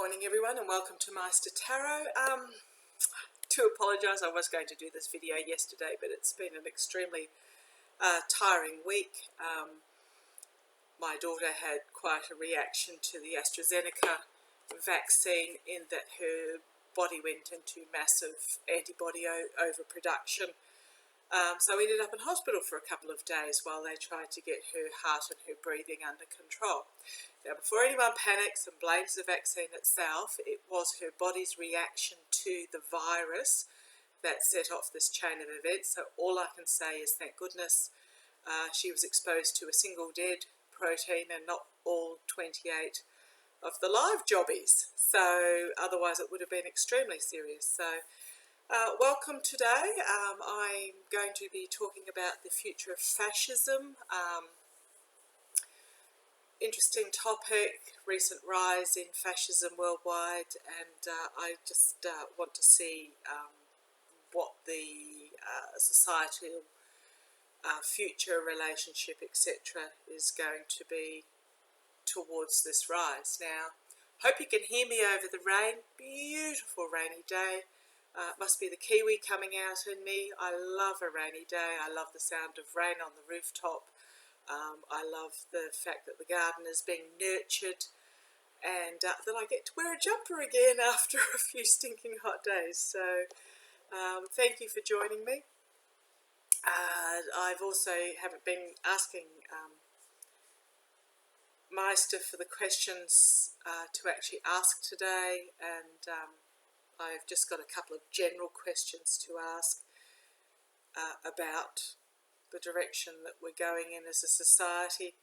morning everyone and welcome to Meister Tarot. To apologise, I was going to do this video yesterday, but it's been an extremely tiring week. My daughter had quite a reaction to the AstraZeneca vaccine in that her body went into massive antibody overproduction. So we ended up in hospital for a couple of days while they tried to get her heart and her breathing under control. Now, before anyone panics and blames the vaccine itself, it was her body's reaction to the virus that set off this chain of events. So all I can say is thank goodness she was exposed to a single dead protein and not all 28 of the live jobbies. So otherwise it would have been extremely serious. So welcome today. I'm going to be talking about the future of fascism. Interesting topic, recent rise in fascism worldwide, and I just want to see what the societal future relationship, etc., is going to be towards this rise. Now, hope you can hear me over the rain. Beautiful rainy day. Must be the Kiwi coming out in me. I love a rainy day. I love the sound of rain on the rooftop. I love the fact that the garden is being nurtured and that I get to wear a jumper again after a few stinking hot days. So thank you for joining me. I've also haven't been asking Meister for the questions to actually ask today, and I've just got a couple of general questions to ask about the direction that we're going in as a society.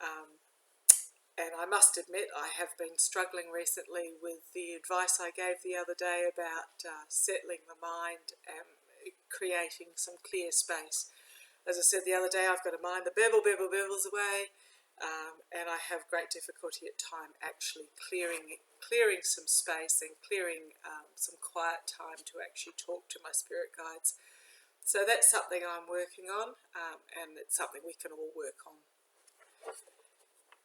And I must admit I have been struggling recently with the advice I gave the other day about settling the mind and creating some clear space. As I said the other day, I've got a mind that bibbles away, and I have great difficulty at time actually clearing some space and clearing some quiet time to actually talk to my spirit guides. So that's something I'm working on, and it's something we can all work on.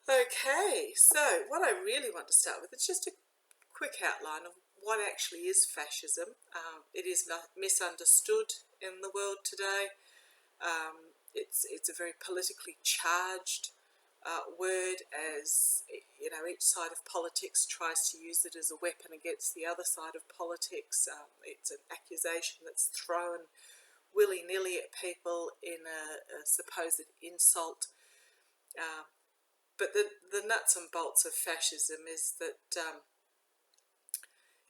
Okay, so what I really want to start with is just a quick outline of what actually is fascism. It is misunderstood in the world today. It's a very politically charged word, as you know, each side of politics tries to use it as a weapon against the other side of politics. It's an accusation that's thrown willy-nilly at people in a supposed insult. But the nuts and bolts of fascism is that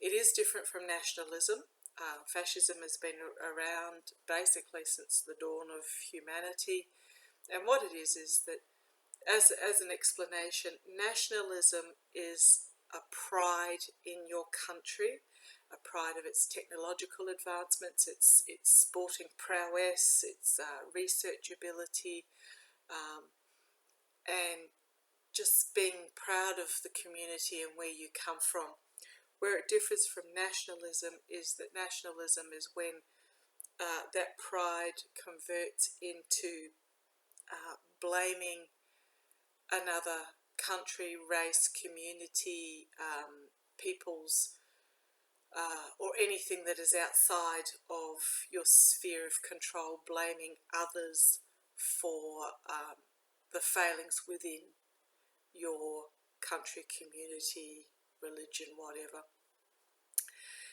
it is different from nationalism. Fascism has been around basically since the dawn of humanity. And what it is that, as an explanation, nationalism is a pride in your country, a pride of its technological advancements, its sporting prowess, its research ability, and just being proud of the community and where you come from. Where it differs from nationalism is that nationalism is when that pride converts into blaming another country, race, community, people's or anything that is outside of your sphere of control, blaming others for the failings within your country, community, religion, whatever.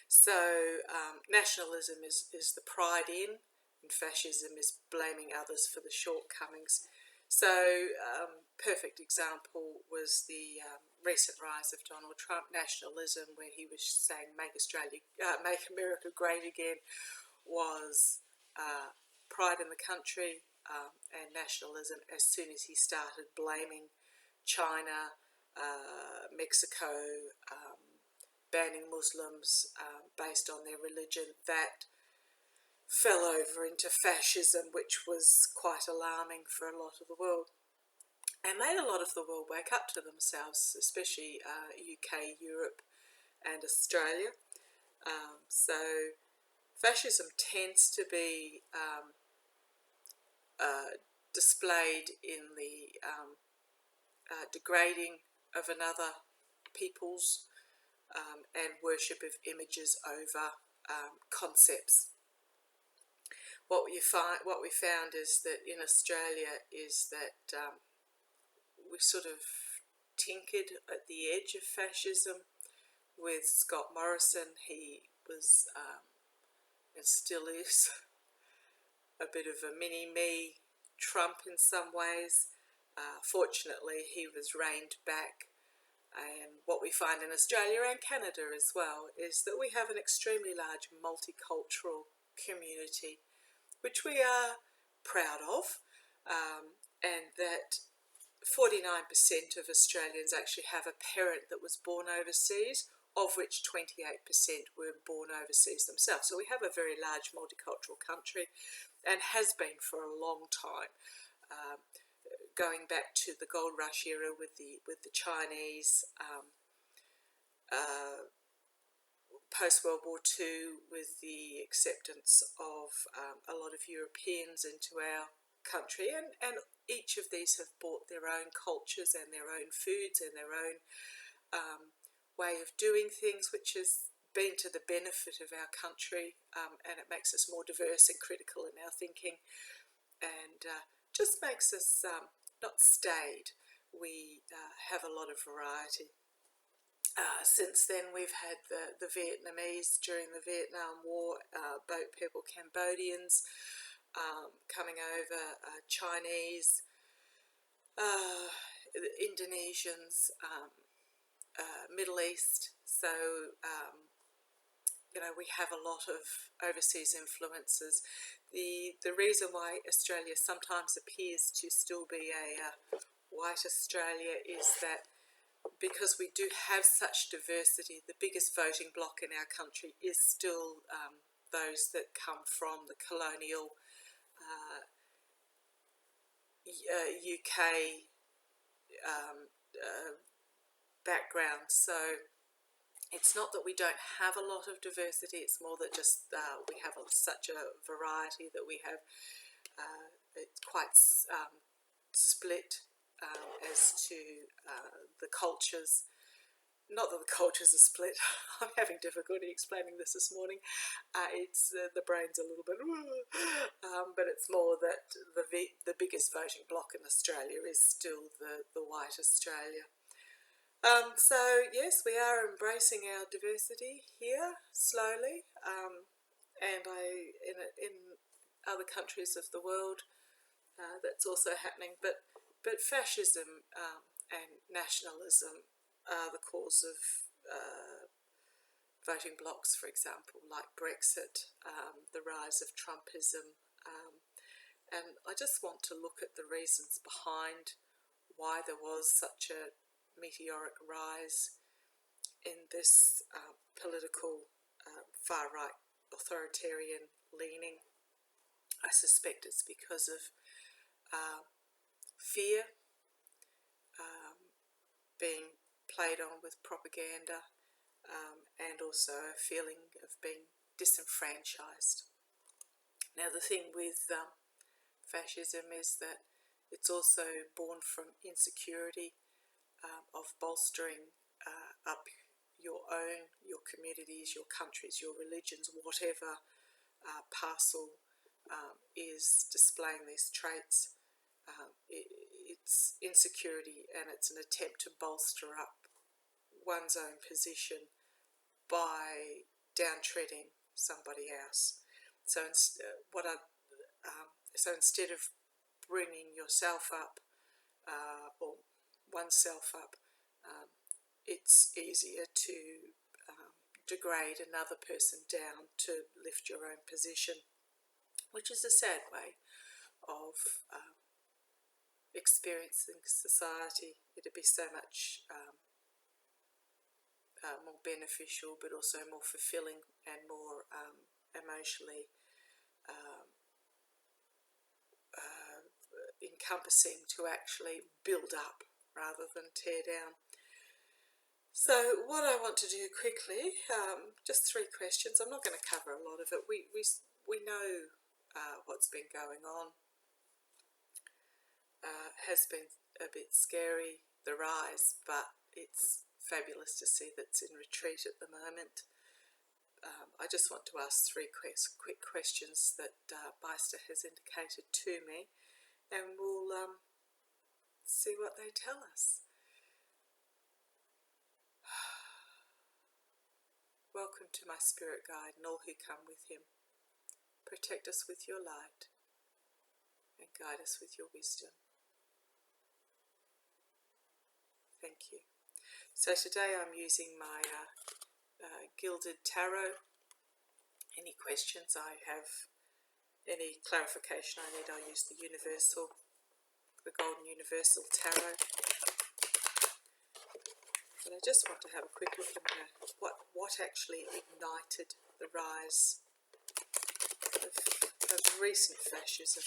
So nationalism is the pride in, and fascism is blaming others for the shortcomings. So perfect example was the recent rise of Donald Trump. Nationalism, where he was saying make America great again, was pride in the country, and nationalism as soon as he started blaming China, Mexico, banning Muslims based on their religion, that fell over into fascism, which was quite alarming for a lot of the world and made a lot of the world wake up to themselves, especially UK, Europe and Australia. So fascism tends to be displayed in the degrading of another people's and worship of images over concepts. What we found is that in Australia is that we sort of tinkered at the edge of fascism with Scott Morrison. He was and still is a bit of a mini-me Trump in some ways. Fortunately, he was reined back. And what we find in Australia and Canada as well is that we have an extremely large multicultural community, which we are proud of, and that 49% of Australians actually have a parent that was born overseas, of which 28% were born overseas themselves. So we have a very large multicultural country, and has been for a long time, going back to the gold rush era with the Chinese, post World War II with the acceptance of a lot of Europeans into our country, and each of these have brought their own cultures and their own foods and their own way of doing things, which has been to the benefit of our country, and it makes us more diverse and critical in our thinking, and just makes us not staid. We have a lot of variety. Since then, we've had the Vietnamese during the Vietnam War, boat people, Cambodians coming over, Chinese, Indonesians, Middle East. So, we have a lot of overseas influences. The reason why Australia sometimes appears to still be a white Australia is that because we do have such diversity, the biggest voting bloc in our country is still those that come from the colonial UK background. So it's not that we don't have a lot of diversity, it's more that just we have such a variety that we have, it's quite split as to the cultures. Not that the cultures are split. I'm having difficulty explaining this morning. It's the brain's a little bit, but it's more that the biggest voting bloc in Australia is still the white Australia. So yes, we are embracing our diversity here slowly, and in other countries of the world that's also happening. But fascism and nationalism are the cause of voting blocs, for example, like Brexit, the rise of Trumpism, and I just want to look at the reasons behind why there was such a meteoric rise in this political far-right authoritarian leaning. I suspect it's because of fear being played on with propaganda, and also a feeling of being disenfranchised. Now, the thing with fascism is that it's also born from insecurity, of bolstering up your communities, your countries, your religions, whatever parcel is displaying these traits. It's insecurity, and it's an attempt to bolster up one's own position by downtreading somebody else. So instead of bringing yourself up, or oneself up, it's easier to degrade another person down to lift your own position, which is a sad way of experiencing society. It'd be so much more beneficial, but also more fulfilling and more emotionally encompassing to actually build up rather than tear down. So what I want to do quickly, just 3 questions. I'm not going to cover a lot of it. We know what's been going on. Has been a bit scary, the rise, but it's fabulous to see that's in retreat at the moment. I just want to ask three quick questions that Beister has indicated to me, and we'll see what they tell us. Welcome to my spirit guide and all who come with him. Protect us with your light and guide us with your wisdom. Thank you. So today I'm using my gilded tarot. Any questions I have, any clarification I need, I'll use the golden universal tarot. But I just want to have a quick look at what actually ignited the rise of recent fascism.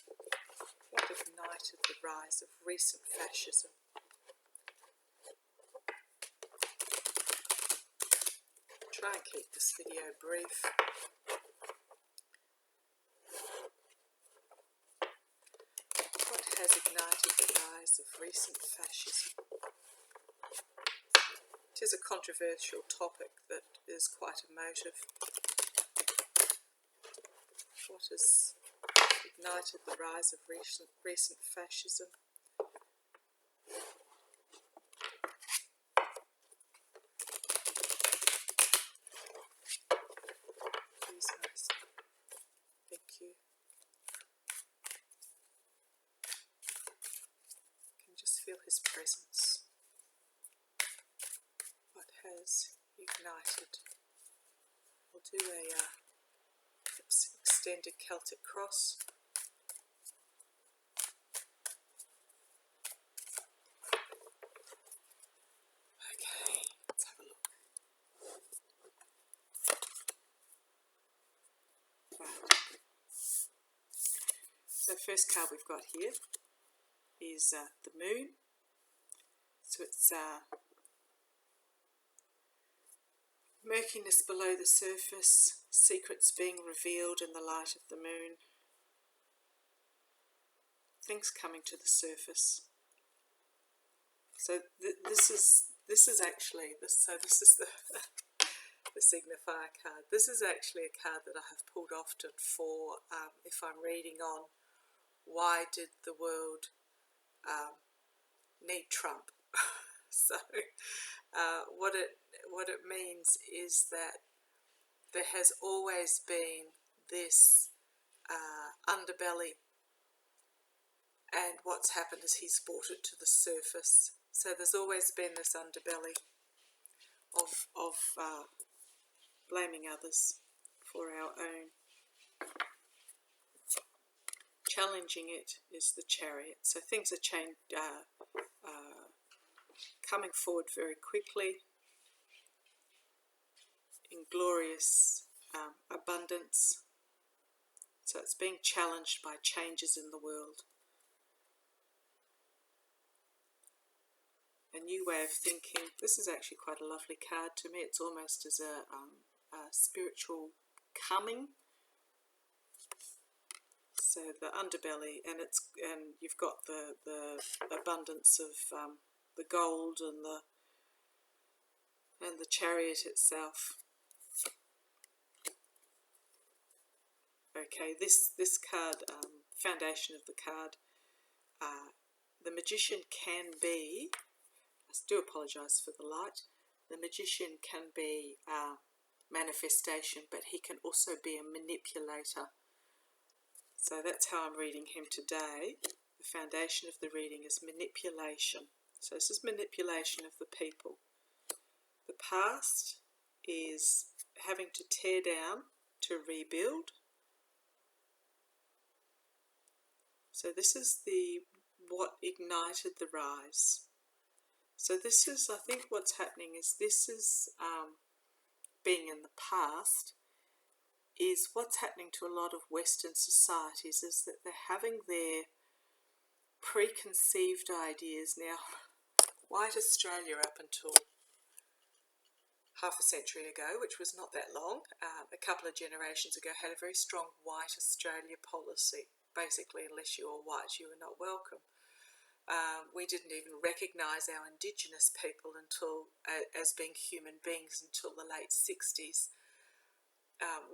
What ignited the rise of recent fascism? Try and keep this video brief. What has ignited the rise of recent fascism? It is a controversial topic that is quite emotive. What has ignited the rise of recent fascism? Please, Master. Thank you. I can just feel his presence. What has ignited? We'll do a extended Celtic cross. Okay, let's have a look. Right. So first card we've got here is the moon. So it's murkiness below the surface, secrets being revealed in the light of the moon, things coming to the surface. So this is actually the the signifier card. This is actually a card that I have pulled often for if I'm reading on why did the world need Trump. So what it means is that there has always been this underbelly, and what's happened is he's brought it to the surface. So there's always been this underbelly of blaming others for our own. Challenging it is the Chariot. So things are coming forward very quickly in glorious abundance. So it's being challenged by changes in the world. A new way of thinking. This is actually quite a lovely card to me. It's almost as a spiritual coming. So the underbelly, and you've got the abundance of the gold and the chariot itself. Okay, this card, foundation of the card, the magician can be, I do apologise for the light, the magician can be manifestation, but he can also be a manipulator. So that's how I'm reading him today. The foundation of the reading is manipulation. So this is manipulation of the people. The past is having to tear down to rebuild. So this is what ignited the rise. So this is, I think what's happening is this is being in the past, is what's happening to a lot of Western societies is that they're having their preconceived ideas. Now, white Australia up until half a century ago, which was not that long, a couple of generations ago, had a very strong white Australia policy. Basically, unless you were white, you were not welcome. We didn't even recognise our Indigenous people until as being human beings until the late 60s,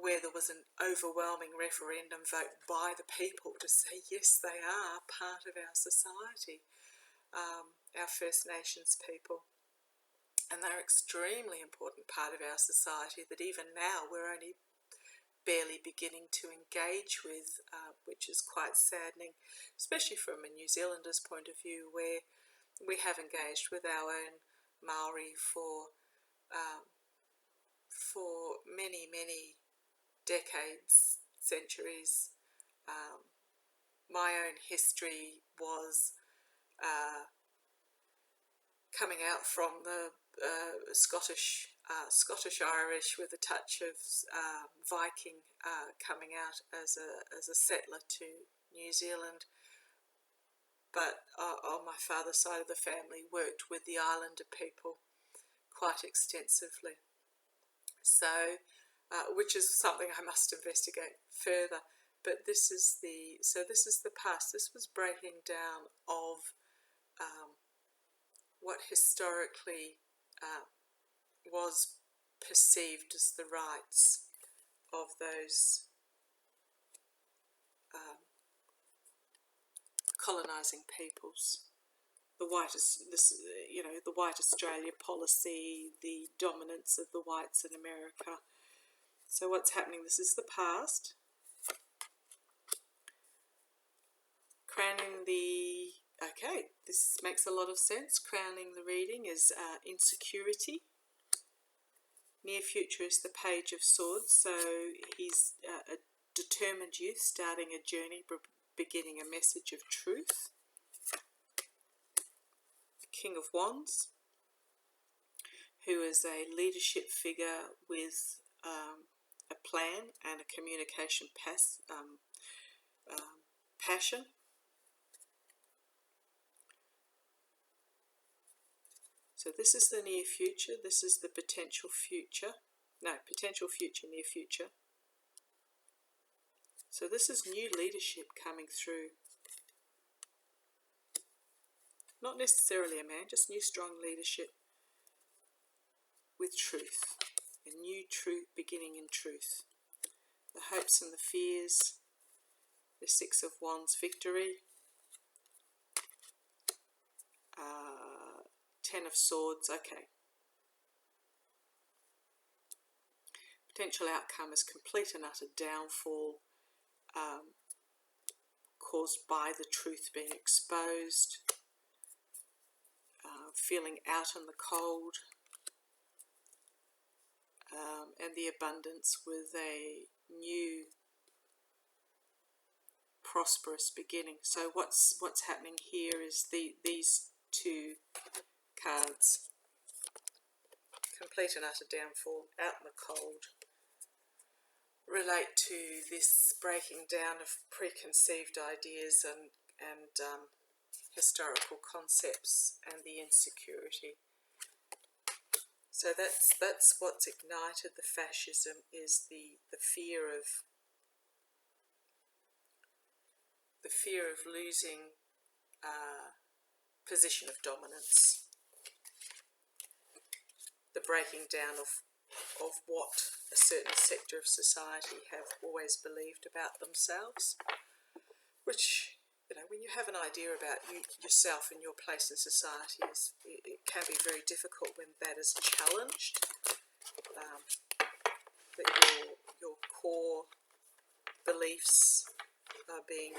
where there was an overwhelming referendum vote by the people to say yes, they are part of our society, our First Nations people. And they're an extremely important part of our society that even now we're only barely beginning to engage with, which is quite saddening, especially from a New Zealander's point of view, where we have engaged with our own Maori for many, many decades, centuries. My own history was coming out from the Scottish Irish with a touch of Viking, coming out as a settler to New Zealand, but on my father's side of the family worked with the Islander people quite extensively. So, which is something I must investigate further. But this is the past. This was breaking down of what historically was perceived as the rights of those colonising peoples. The white Australia policy, the dominance of the whites in America. So what's happening? This is the past. Crowning the... Okay, this makes a lot of sense. Crowning the reading is insecurity. Near future is the Page of Swords. So he's a determined youth starting a journey, beginning a message of truth. King of Wands, who is a leadership figure with a plan and a communication passion. So this is the near future. This is the potential future. No, potential future, near future. So this is new leadership coming through. Not necessarily a man, just new strong leadership with truth. A new truth beginning in truth. The hopes and the fears. The Six of Wands, victory. Ten of Swords, okay. Potential outcome is complete and utter downfall caused by the truth being exposed. Feeling out in the cold, and the abundance with a new prosperous beginning. So what's happening here is these two cards, complete and utter downfall, out in the cold, relate to this breaking down of preconceived ideas and historical concepts and the insecurity. So that's what's ignited the fascism, is the fear of losing position of dominance, the breaking down of what a certain sector of society have always believed about themselves, which, you know, when you have an idea about yourself and your place in society, it can be very difficult when that is challenged, that your core beliefs are being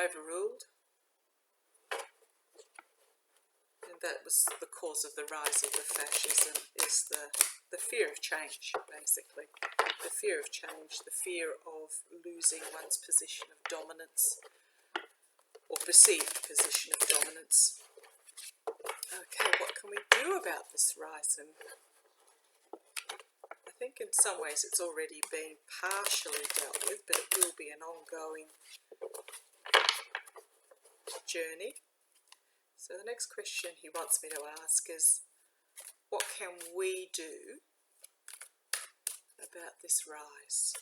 overruled. And that was the cause of the rise of the fascism, is the fear of change, basically. The fear of change, the fear of losing one's position of dominance, or perceived position of dominance. Okay, what can we do about this rise? And I think in some ways it's already been partially dealt with, but it will be an ongoing journey. So the next question he wants me to ask is, what can we do about this rise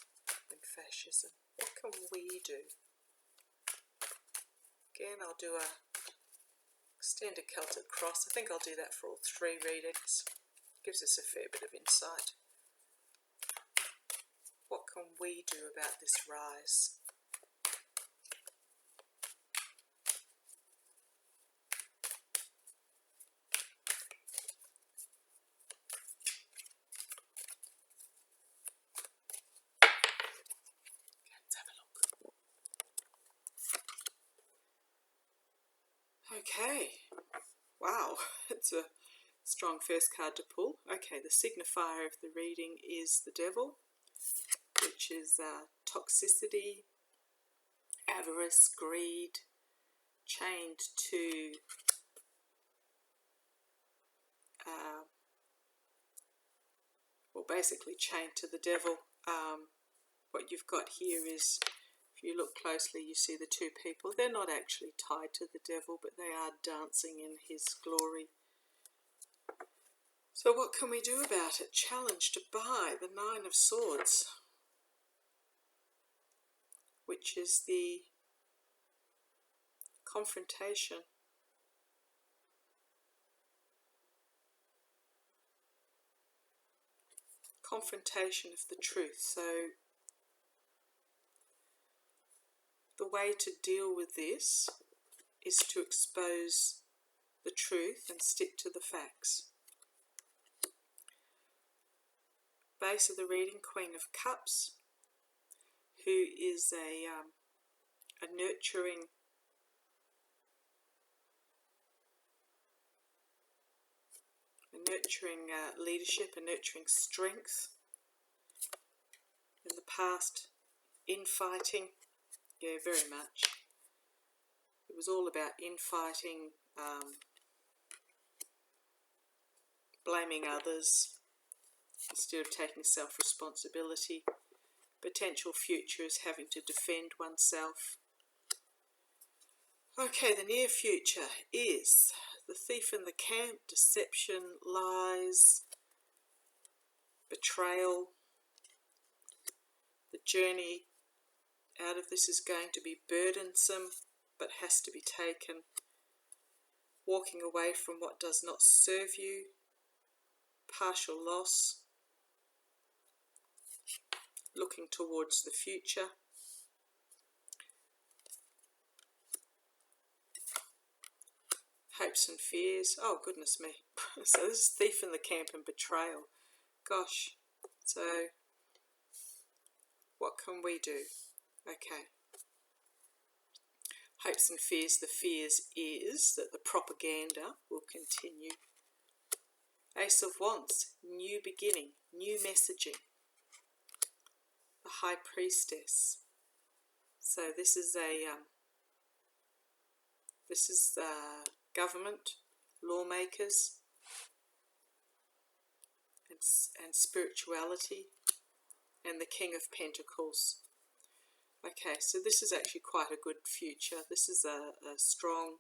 in fascism? What can we do? Again, I'll do a extended Celtic cross. I think I'll do that for all 3 readings. Gives us a fair bit of insight. What can we do about this rise? Let's have a look. Okay. Wow, it's a strong first card to pull. Okay, the signifier of the reading is the Devil, which is toxicity, avarice, greed, chained to well, basically chained to the devil. What you've got here is, if you look closely, you see the 2 people. They're not actually tied to the devil, but they are dancing in his glory. So what can we do about it? Challenge to buy the 9 of Swords, which is the confrontation. Confrontation of the truth. So the way to deal with this is to expose the truth and stick to the facts. Base of the reading, Queen of Cups, who is a nurturing leadership, a nurturing strength. In the past, infighting, yeah, very much. It was all about infighting, blaming others instead of taking self-responsibility. Potential future is having to defend oneself. Okay, the near future is the Thief in the Camp, deception, lies, betrayal. The journey out of this is going to be burdensome, but has to be taken. Walking away from what does not serve you, partial loss, looking towards the future. Hopes and fears. Oh, goodness me. So this is Thief in the Camp and betrayal. Gosh. So what can we do? Okay. Hopes and fears. The fears is that the propaganda will continue. Ace of Wands. New beginning. New messaging. The High Priestess. So this is government, lawmakers, and spirituality, and the King of Pentacles. Okay, so this is actually quite a good future. This is a strong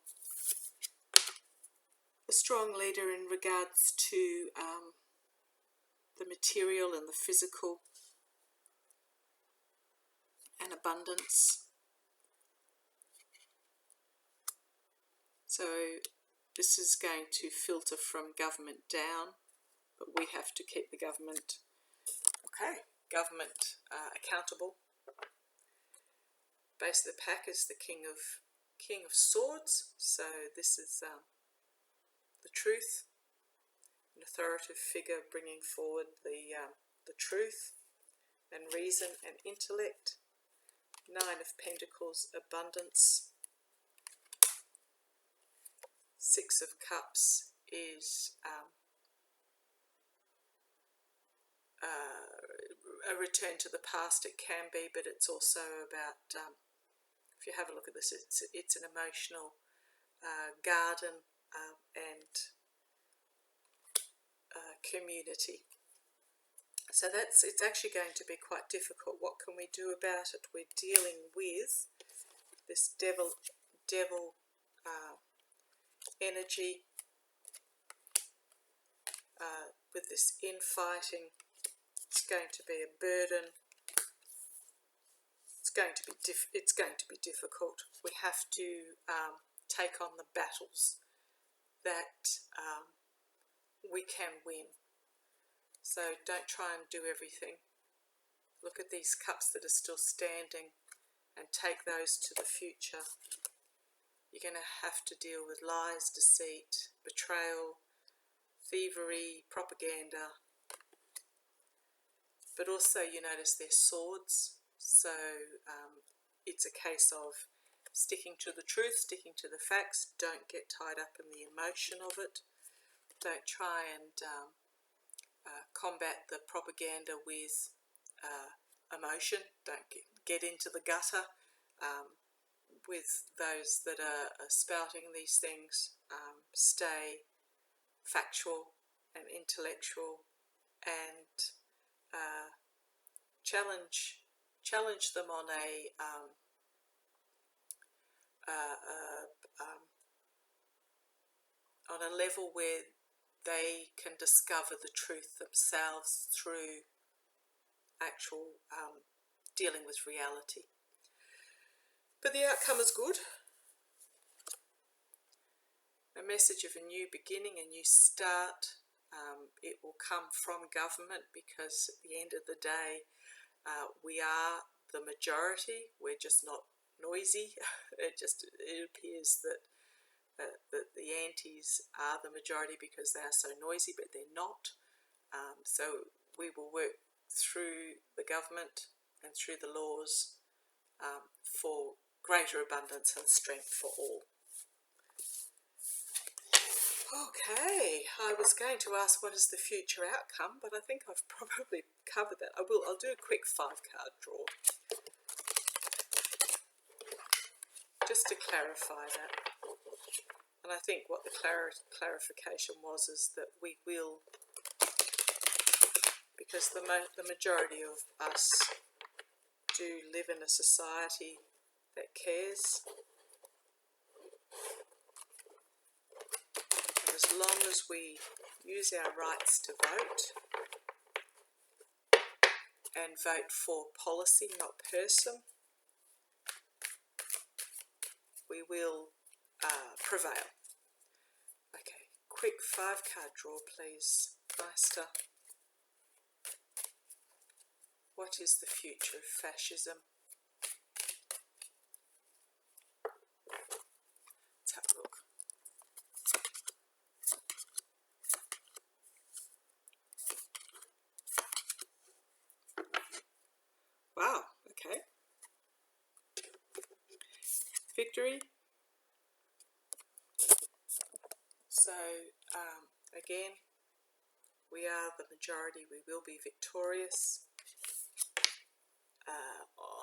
leader in regards to the material and the physical and abundance. So this is going to filter from government down, but we have to keep the government accountable. Base of the pack is the King of Swords. So this is the truth, an authoritative figure bringing forward the truth and reason and intellect. 9 of Pentacles, abundance. 6 of Cups is a return to the past. It can be, but it's also about, if you have a look at this, it's an emotional garden and community. So it's actually going to be quite difficult. What can we do about it? We're dealing with this devil energy, with this infighting. It's going to be a burden. It's it's going to be difficult. We have to take on the battles that we can win. So don't try and do everything. Look at these cups that are still standing and take those to the future. You're going to have to deal with lies, deceit, betrayal, thievery, propaganda. But also you notice they're swords, so it's a case of sticking to the truth, sticking to the facts. Don't get tied up in the emotion of it. Don't try and combat the propaganda with emotion. Don't get into the gutter with those that are spouting these things. Stay factual and intellectual, and challenge them on a level where they can discover the truth themselves through actual dealing with reality. But the outcome is good. A message of a new beginning, a new start. It will come from government, because at the end of the day, we are the majority. We're just not noisy. It appears that the antis are the majority because they are so noisy, but they're not. So we will work through the government and through the laws for greater abundance and strength for all. Okay, I was going to ask what is the future outcome, but I think I've probably covered that. I'll do a quick 5-card draw, just to clarify that. And I think what the clarification was is that we will, because the majority of us do live in a society that cares. As long as we use our rights to vote and vote for policy, not person, we will prevail. Okay, quick 5-card draw, please, Meister. What is the future of fascism? Let's have a look. Wow, okay. Victory. So, again, we are the majority. We will be victorious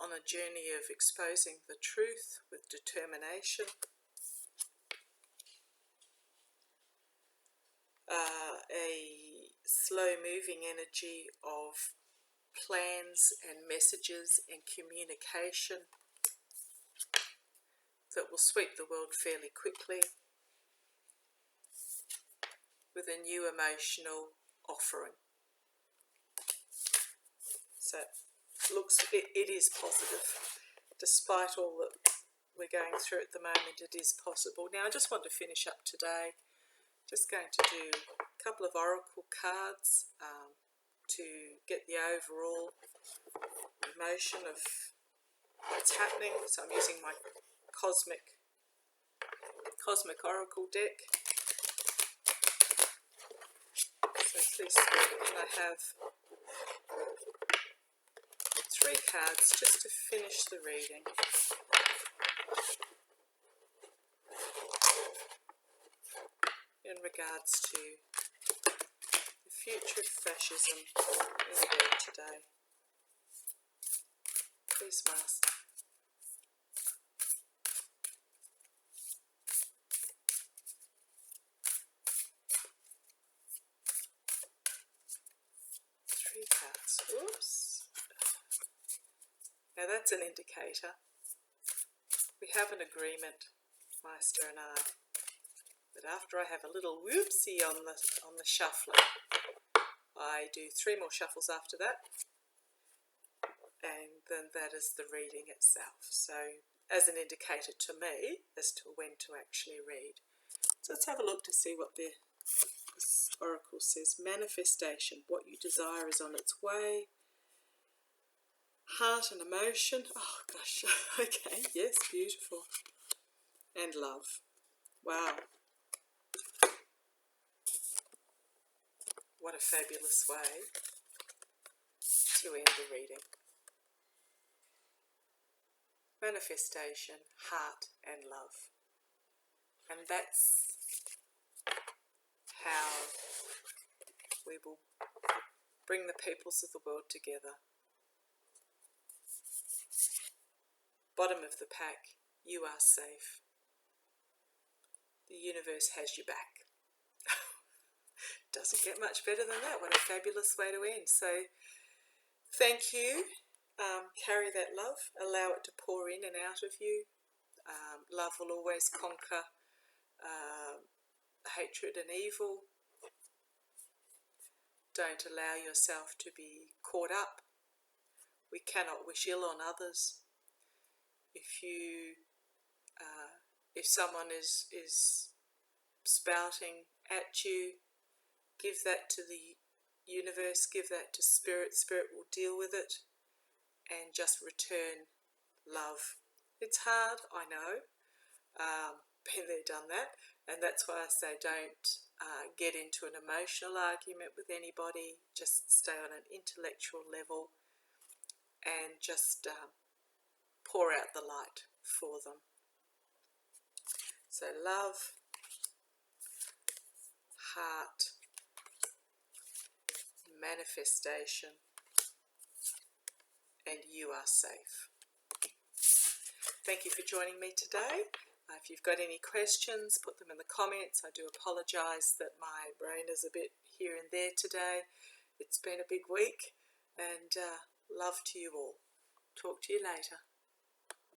on a journey of exposing the truth with determination. A slow-moving energy of plans and messages and communication that will sweep the world fairly quickly, with a new emotional offering. So it is positive. Despite all that we're going through at the moment, it is possible. Now I just want to finish up today. Just going to do a couple of oracle cards to get the overall emotion of what's happening. So I'm using my cosmic oracle deck. So please, can I have 3 cards just to finish the reading? In regards to the future of fascism in the world today. Please, Master. Oops. Now that's an indicator. We have an agreement, Meister and I, that after I have a little whoopsie on the shuffling, I do 3 more shuffles after that, and than that is the reading itself. So as an indicator to me as to when to actually read. So let's have a look to see what this oracle says. Manifestation, what you desire is on its way. Heart and emotion, oh gosh, okay, yes, beautiful. And love, wow. What a fabulous way to end the reading. Manifestation, heart and love. And that's how we will bring the peoples of the world together. Bottom of the pack, you are safe. The universe has your back. Doesn't get much better than that. What a fabulous way to end. So thank you. Carry that love. Allow it to pour in and out of you. Love will always conquer hatred and evil. Don't allow yourself to be caught up. We cannot wish ill on others. If someone is spouting at you, give that to the universe, give that to Spirit. Spirit will deal with it, and just return love. It's hard, I know. Been there, done that, and that's why I say don't get into an emotional argument with anybody. Just stay on an intellectual level and just pour out the light for them. So love, heart, manifestation, and you are safe. Thank you for joining me today. If you've got any questions, put them in the comments. I do apologise that my brain is a bit here and there today. It's been a big week, and love to you all. Talk to you later.